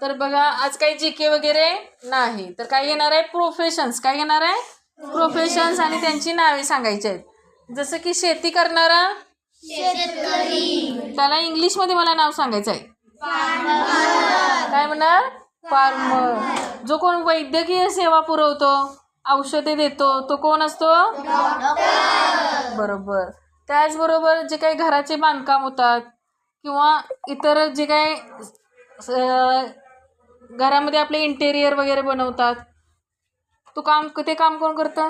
तर बघा आज काही जीके वगैरे नाही, तर काय घेणार आहे प्रोफेशन्स. काय घेणार आहे प्रोफेशन्स आणि त्यांची नावे सांगायची आहेत. जसं की शेती करणारा शेतकरी, त्याला इंग्लिशमध्ये मला नाव सांगायचं आहे. काय म्हणणार फार्मर. जो कोण वैद्यकीय सेवा पुरवतो औषधे देतो तो कोण असतो बरोबर. त्याचबरोबर जे काही घराचे बांधकाम होतात किंवा इतर जे काही घरामध्ये आपले इंटेरियर वगैरे बनवतात ते काम कोण करतं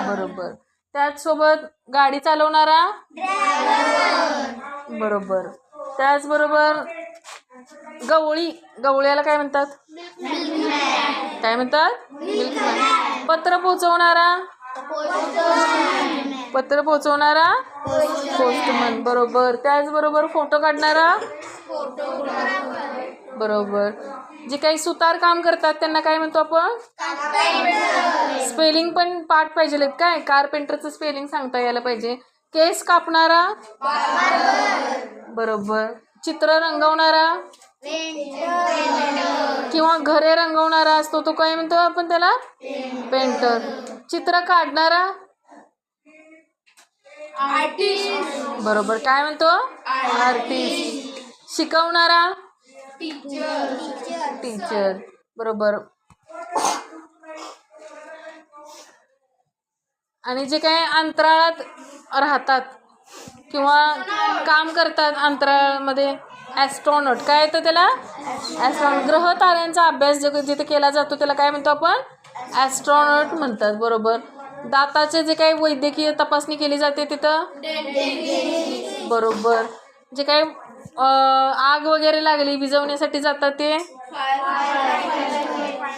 बरोबर. त्याचसोबत गाडी चालवणारा बरोबर. त्याचबरोबर गवळ्याला काय म्हणतात काय म्हणतात मिल्कमॅन. पत्र पोचवणारा पोस्टमन बरोबर. त्याचबरोबर फोटो काढणारा बरोबर. जे काही सुतार काम करतात त्यांना काय म्हणतो आपण स्पेलिंग पण पाठ पाहिजे काय कारपेंटरचं स्पेलिंग सांगता यायला पाहिजे. केस कापणारा बरोबर. चित्र रंगवणारा किंवा घरे रंगवणारा असतो तो काय म्हणतो आपण त्याला पेंटर. चित्र काढणारा बरोबर काय म्हणतो आर्टिस्ट. शिकवणारा टीचर बरोबर. आणि जे काही अंतराळात राहतात किंवा काम करतात अंतराळामध्ये ॲस्ट्रॉनॉट काय येतं त्याला ॲस्ट्रॉनॉट. ग्रह ताऱ्यांचा अभ्यास जिथे केला जातो त्याला काय म्हणतो आपण ॲस्ट्रॉनॉट म्हणतात बरोबर. दाताचे जे काही वैद्यकीय तपासणी केली जाते तिथं बरोबर. जे काही आग वगैरे लागली विझवण्यासाठी जातात ते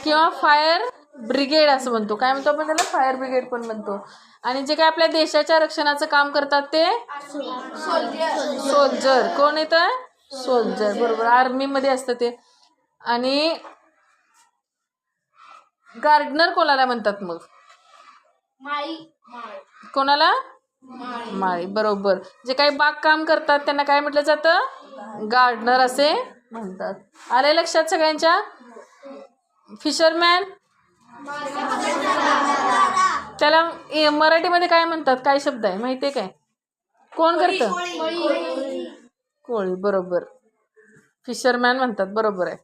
किंवा फायर ब्रिगेड असं म्हणतो. काय म्हणतो आपण त्याला फायर ब्रिगेड पण म्हणतो. आणि जे काही आपल्या देशाच्या रक्षणाचं काम करतात ते सोल्जर. कोण येतं सोल्जर बरोबर. आर्मीमध्ये असतं ते. आणि गार्डनर कोणाला म्हणतात मग कोणाला माळी बरोबर. जे काही बागकाम करतात त्यांना काय म्हटलं जातं गार्डनर असे म्हणतात. आले लक्षात सगळ्यांच्या. फिशरमॅन त्याला मराठीमध्ये काय म्हणतात काय शब्द आहे माहिती आहे काय कोण करतं कोळी बरोबर. फिशरमॅन म्हणतात बरोबर आहे.